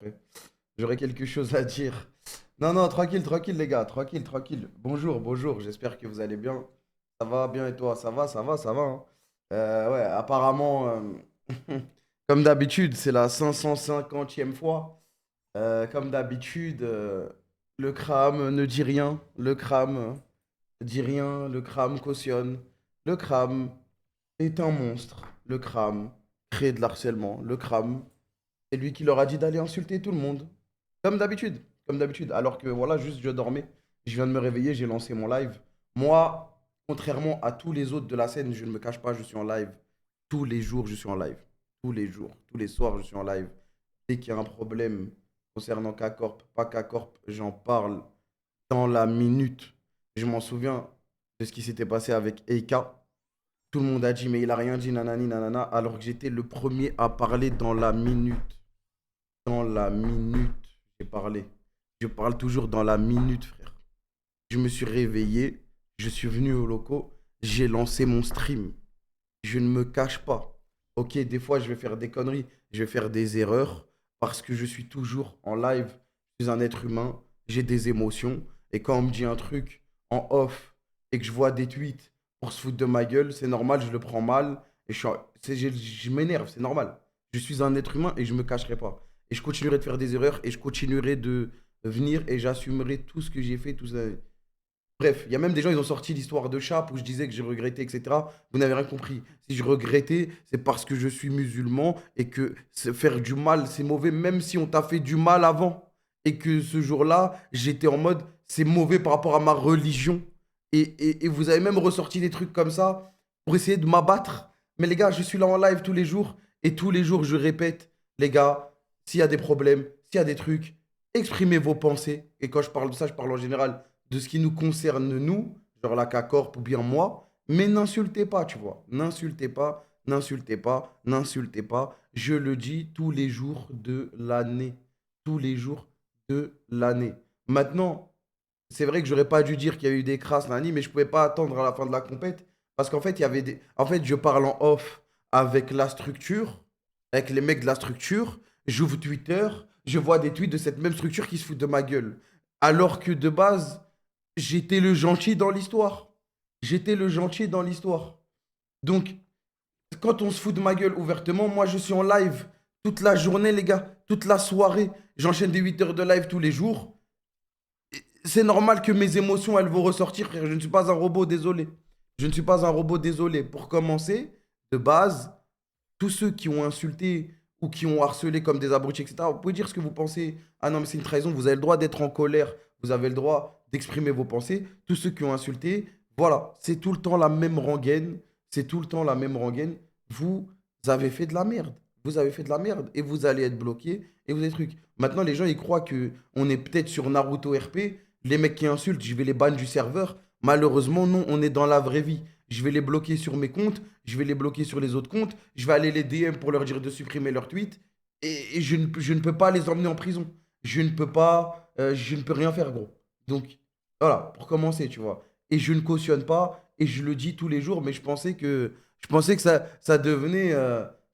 après. J'aurais quelque chose à dire. Non, non, tranquille, tranquille, les gars. Tranquille, tranquille. Bonjour, bonjour. J'espère que vous allez bien. Ça va bien et toi? Ça va, ça va, ça va, hein. Ouais, apparemment, comme d'habitude, c'est la 550e fois. Comme d'habitude, le crame ne dit rien. Le crame dit rien. Le crame cautionne. Le crame est un monstre. Le crame crée de l'harcèlement. Le crame, c'est lui qui leur a dit d'aller insulter tout le monde. Comme d'habitude. Comme d'habitude. Alors que voilà, juste je dormais. Je viens de me réveiller, j'ai lancé mon live. Moi, contrairement à tous les autres de la scène, je ne me cache pas, je suis en live. Tous les jours, je suis en live. Tous les jours, tous les soirs, je suis en live. Dès qu'il y a un problème concernant K-Corp, pas K-Corp, j'en parle dans la minute. Je m'en souviens de ce qui s'était passé avec Eika. Tout le monde a dit, mais il a rien dit, nanani, nanana, alors que j'étais le premier à parler dans la minute. Dans la minute, j'ai parlé. Je parle toujours dans la minute, frère. Je me suis réveillé, je suis venu au locaux, j'ai lancé mon stream. Je ne me cache pas. Ok, des fois, je vais faire des conneries, je vais faire des erreurs, parce que je suis toujours en live. Je suis un être humain, j'ai des émotions, et quand on me dit un truc en off, et que je vois des tweets pour se foutre de ma gueule, c'est normal, je le prends mal, et je m'énerve, c'est normal. Je suis un être humain et je ne me cacherai pas. Et je continuerai de faire des erreurs, et je continuerai de venir, et j'assumerai tout ce que j'ai fait, tout ça. Bref, il y a même des gens, ils ont sorti l'histoire de Chap où je disais que j'ai regretté, etc. Vous n'avez rien compris. Si je regrettais, c'est parce que je suis musulman et que faire du mal, c'est mauvais, même si on t'a fait du mal avant. Et que ce jour-là, j'étais en mode, c'est mauvais par rapport à ma religion. Et vous avez même ressorti des trucs comme ça pour essayer de m'abattre. Mais les gars, je suis là en live tous les jours. Et tous les jours, je répète, les gars, s'il y a des problèmes, s'il y a des trucs, exprimez vos pensées. Et quand je parle de ça, je parle en général de ce qui nous concerne, nous, genre la CACORP ou bien moi, mais n'insultez pas, tu vois. N'insultez pas, n'insultez pas, n'insultez pas. Je le dis tous les jours de l'année. Tous les jours de l'année. Maintenant, c'est vrai que j'aurais pas dû dire qu'il y a eu des crasses lundi, mais je pouvais pas attendre à la fin de la compète. Parce qu'en fait, il y avait des. En fait, je parle en off avec la structure, avec les mecs de la structure. J'ouvre Twitter, je vois des tweets de cette même structure qui se foutent de ma gueule. Alors que de base, j'étais le gentil dans l'histoire. J'étais le gentil dans l'histoire. Donc, quand on se fout de ma gueule ouvertement, moi, je suis en live toute la journée, les gars, toute la soirée. J'enchaîne des 8 heures de live tous les jours. C'est normal que mes émotions, elles vont ressortir, frère. Je ne suis pas un robot, désolé. Je ne suis pas un robot, désolé. Pour commencer, de base, tous ceux qui ont insulté ou qui ont harcelé comme des abrutis, etc., vous pouvez dire ce que vous pensez. Ah non, mais c'est une trahison. Vous avez le droit d'être en colère. Vous avez le droit d'exprimer vos pensées. Tous ceux qui ont insulté, voilà, c'est tout le temps la même rengaine. C'est tout le temps la même rengaine. Vous avez fait de la merde. Vous avez fait de la merde et vous allez être bloqué et vous êtes trucs. Maintenant, les gens, ils croient que on est peut-être sur Naruto RP. Les mecs qui insultent, je vais les ban du serveur. Malheureusement, non, on est dans la vraie vie. Je vais les bloquer sur mes comptes, je vais les bloquer sur les autres comptes, je vais aller les DM pour leur dire de supprimer leurs tweets et je ne peux pas les emmener en prison. Je ne peux pas, je ne peux rien faire, gros. Donc, voilà, pour commencer, tu vois. Et je ne cautionne pas et je le dis tous les jours, mais je pensais que ça devenait,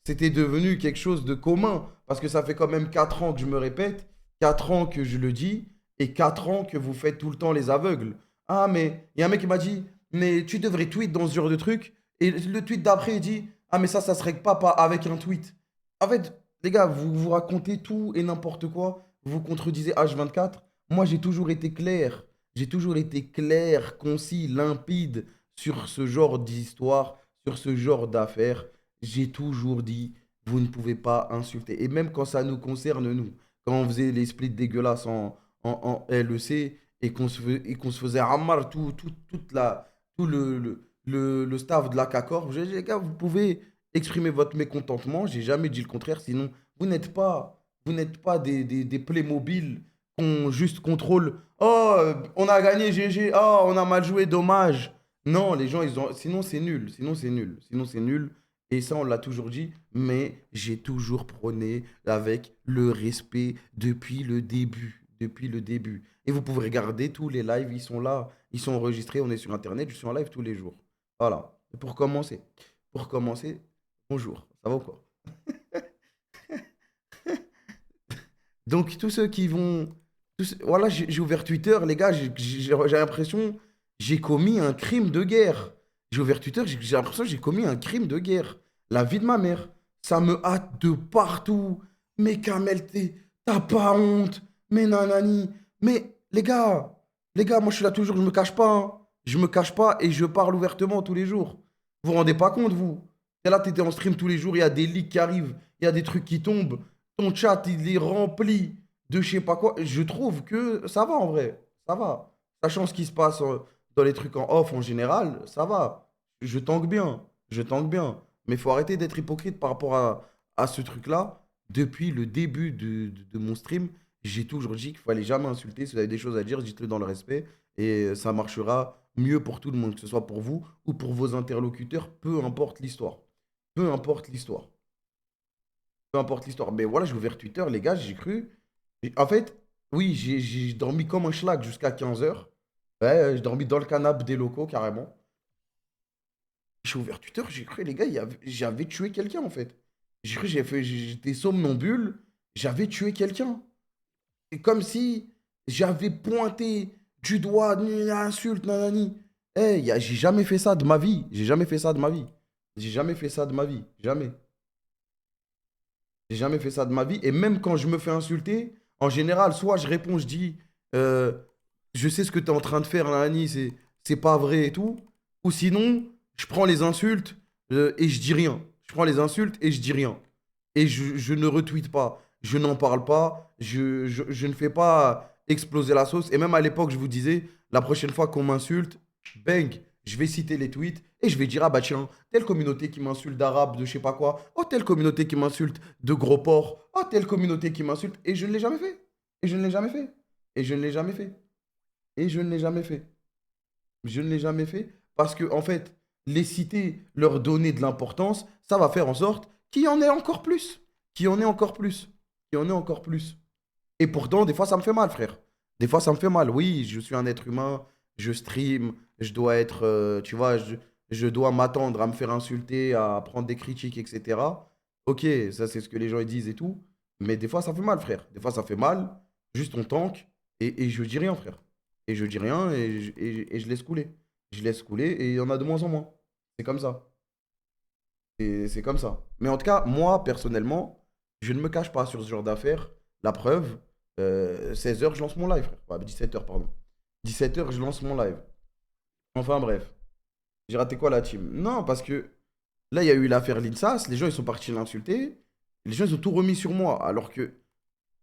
c'était devenu quelque chose de commun parce que ça fait quand même 4 ans que je me répète, 4 ans que je le dis et 4 ans que vous faites tout le temps les aveugles. Ah, mais il y a un mec qui m'a dit, mais tu devrais tweet dans ce genre de truc. Et le tweet d'après, il dit, ah, mais ça se règle pas avec un tweet. En fait, les gars, vous vous racontez tout et n'importe quoi. Vous contredisez H24. Moi, j'ai toujours été clair. J'ai toujours été clair, concis, limpide sur ce genre d'histoire, sur ce genre d'affaires. J'ai toujours dit, vous ne pouvez pas insulter. Et même quand ça nous concerne, nous, quand on faisait les splits dégueulasses en LEC et qu'on se faisait ramar tout le staff de la CACOR, j'ai dit, les gars, vous pouvez exprimer votre mécontentement. J'ai jamais dit le contraire. Sinon, vous n'êtes pas des Playmobil qu'on juste contrôle. Oh, on a gagné, GG. Oh, on a mal joué, dommage. Non, les gens, ils ont. Sinon, c'est nul. Sinon, c'est nul. Sinon, c'est nul. Et ça, on l'a toujours dit. Mais j'ai toujours prôné avec le respect depuis le début. Depuis le début. Et vous pouvez regarder tous les lives. Ils sont là. Ils sont enregistrés. On est sur Internet. Je suis en live tous les jours. Voilà. Et pour commencer, bonjour. Ça va ou quoi? Donc, tous ceux qui vont. Voilà, j'ai ouvert Twitter, les gars, j'ai l'impression j'ai commis un crime de guerre. J'ai ouvert Twitter, j'ai l'impression que j'ai commis un crime de guerre. La vie de ma mère. Ça me hâte de partout. Mais Kamel, t'as pas honte. Mais nanani. Mais les gars, moi je suis là toujours, je me cache pas, hein. Je me cache pas et je parle ouvertement tous les jours. Vous vous rendez pas compte, vous? Et là, t'étais en stream tous les jours, il y a des leaks qui arrivent, il y a des trucs qui tombent. Ton chat, il est rempli de je sais pas quoi. Je trouve que ça va en vrai. Ça va. Sachant ce qui se passe dans les trucs en off en général, ça va. Je tangue bien. Je tangue bien. Mais il faut arrêter d'être hypocrite par rapport à ce truc-là. Depuis le début de mon stream, j'ai toujours dit qu'il fallait jamais insulter. Si vous avez des choses à dire, dites-le dans le respect. Et ça marchera mieux pour tout le monde, que ce soit pour vous ou pour vos interlocuteurs, peu importe l'histoire. Peu importe l'histoire. Peu importe l'histoire. Mais voilà, j'ai ouvert Twitter, les gars, j'ai cru. En fait, oui, j'ai dormi comme un schlag jusqu'à 15 h. Ouais, j'ai dormi dans le canapé des locaux, carrément. J'ai ouvert Twitter, j'ai cru, les gars, j'avais tué quelqu'un, en fait. J'ai cru, j'étais somnambule, j'avais tué quelqu'un. C'est comme si j'avais pointé du doigt, insulte, nanani. Eh, j'ai jamais fait ça de ma vie. J'ai jamais fait ça de ma vie. J'ai jamais fait ça de ma vie. Jamais. J'ai jamais fait ça de ma vie. Et même quand je me fais insulter, en général, soit je réponds, je dis, euh, je sais ce que tu es en train de faire, nanani, c'est pas vrai et tout. Ou sinon, je prends les insultes et je dis rien. Je prends les insultes et je dis rien. Et je ne retweete pas. Je n'en parle pas. Je ne fais pas exploser la sauce. Et même à l'époque, je vous disais, la prochaine fois qu'on m'insulte, bang, je vais citer les tweets et je vais dire, ah bah tiens, telle communauté qui m'insulte d'arabe, de je sais pas quoi. Oh, telle communauté qui m'insulte de gros porc. Oh, telle communauté qui m'insulte. Et je ne l'ai jamais fait. Et je ne l'ai jamais fait. Et je ne l'ai jamais fait. Et je ne l'ai jamais fait. Je ne l'ai jamais fait parce que, en fait, les citer, leur donner de l'importance, ça va faire en sorte qu'il y en ait encore plus. Qu'il y en ait encore plus. Qu'il y en ait encore plus. Et pourtant, des fois, ça me fait mal, frère. Des fois, ça me fait mal. Oui, je suis un être humain, je stream, je dois être, tu vois, je dois m'attendre à me faire insulter, à prendre des critiques, etc. Ok, ça, c'est ce que les gens ils disent et tout. Mais des fois, ça fait mal, frère. Des fois, ça fait mal. Juste, on tank et je dis rien, frère. Et je dis rien et je laisse couler. Je laisse couler et il y en a de moins en moins. C'est comme ça. C'est comme ça. Mais en tout cas, moi, personnellement, je ne me cache pas sur ce genre d'affaires. La preuve, 16 h, je lance mon live, frère. Ouais, 17 h, pardon. 17 h, je lance mon live. Enfin, bref. J'ai raté quoi, la team? Non, parce que là, il y a eu l'affaire Linsas. Les gens, ils sont partis l'insulter. Les gens, ils ont tout remis sur moi. Alors que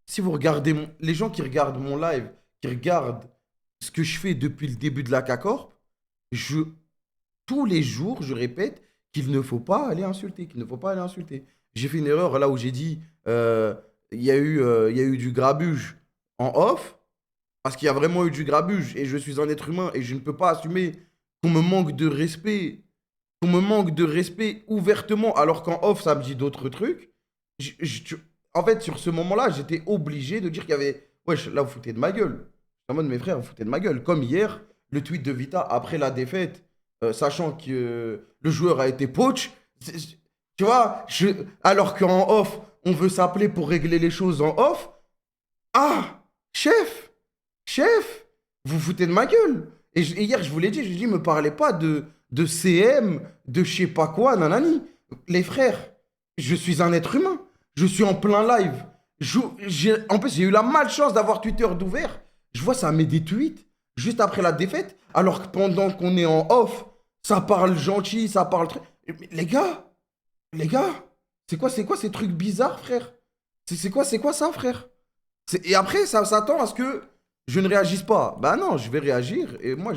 si vous regardez les gens qui regardent mon live, qui regardent ce que je fais depuis le début de la CACORP, je, tous les jours, je répète qu'il ne faut pas aller insulter, qu'il ne faut pas aller insulter. J'ai fait une erreur là où j'ai dit il y a eu du grabuge en off, parce qu'il y a vraiment eu du grabuge et je suis un être humain et je ne peux pas assumer qu'on me manque de respect, qu'on me manque de respect ouvertement alors qu'en off ça me dit d'autres trucs. En fait, sur ce moment-là, j'étais obligé de dire qu'il y avait. Wesh, là, vous foutez de ma gueule. En mode, mes frères, vous foutez de ma gueule. Comme hier, le tweet de Vita après la défaite, sachant que le joueur a été poach. Tu vois, alors qu'en off, on veut s'appeler pour régler les choses en off. Ah, chef, chef, vous foutez de ma gueule. Et hier, je vous l'ai dit, je dis, me parlez pas de CM, de je sais pas quoi, nanani. Les frères, je suis un être humain. Je suis en plein live. En plus, j'ai eu la malchance d'avoir Twitter d'ouvert. Je vois, ça met des tweets juste après la défaite, alors que pendant qu'on est en off, ça parle gentil, ça parle truc. Les gars, c'est quoi ces trucs bizarres, frère? C'est quoi ça, frère? Et après, ça s'attend à ce que je ne réagisse pas. Bah non, je vais réagir. Et moi,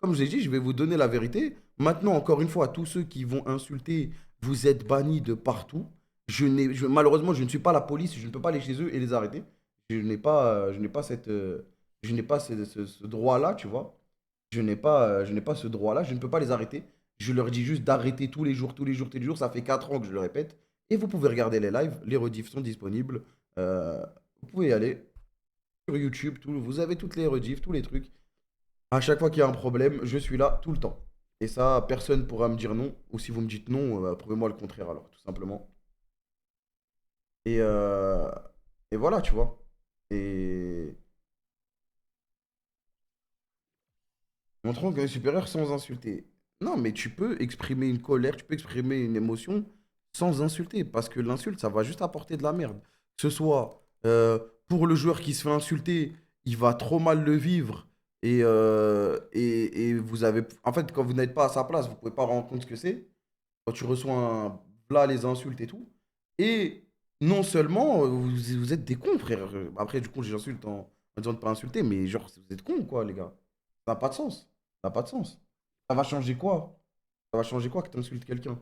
comme j'ai dit, je vais vous donner la vérité. Maintenant, encore une fois, tous ceux qui vont insulter, vous êtes bannis de partout. Malheureusement, je ne suis pas la police. Je ne peux pas aller chez eux et les arrêter. Je n'ai pas je n'ai pas ce droit-là, tu vois. Je n'ai pas ce droit-là. Je ne peux pas les arrêter. Je leur dis juste d'arrêter tous les jours, tous les jours, tous les jours. Ça fait 4 ans que je le répète. Et vous pouvez regarder les lives. Les rediffs sont disponibles. Vous pouvez y aller sur YouTube, vous avez toutes les rediffs, tous les trucs. À chaque fois qu'il y a un problème, je suis là tout le temps. Et ça, personne ne pourra me dire non. Ou si vous me dites non, prouvez-moi le contraire alors, tout simplement. Et, euh, et voilà, tu vois. Et montrons qu'on est supérieur sans insulter. Non, mais tu peux exprimer une colère, tu peux exprimer une émotion sans insulter. Parce que l'insulte, ça va juste apporter de la merde. Que ce soit pour le joueur qui se fait insulter, il va trop mal le vivre. Et vous avez. En fait, quand vous n'êtes pas à sa place, vous pouvez pas rendre compte ce que c'est. Quand tu reçois un. Là, les insultes et tout. Et non seulement vous êtes des cons, frère. Après, du coup, j'insulte en disant de pas insulter, mais genre, vous êtes cons, quoi, les gars. Ça n'a pas de sens. Ça n'a pas de sens. Ça va changer quoi? Ça va changer quoi que tu insultes quelqu'un?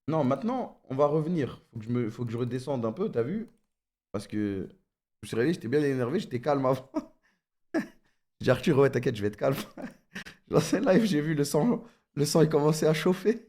Non, maintenant, on va revenir. Faut que je redescende un peu, t'as vu? Parce que je me suis réveillé, j'étais bien énervé, j'étais calme avant. J'ai dit, Arthur, ouais, t'inquiète, je vais être calme. Dans cette live, j'ai vu le sang, il commençait à chauffer.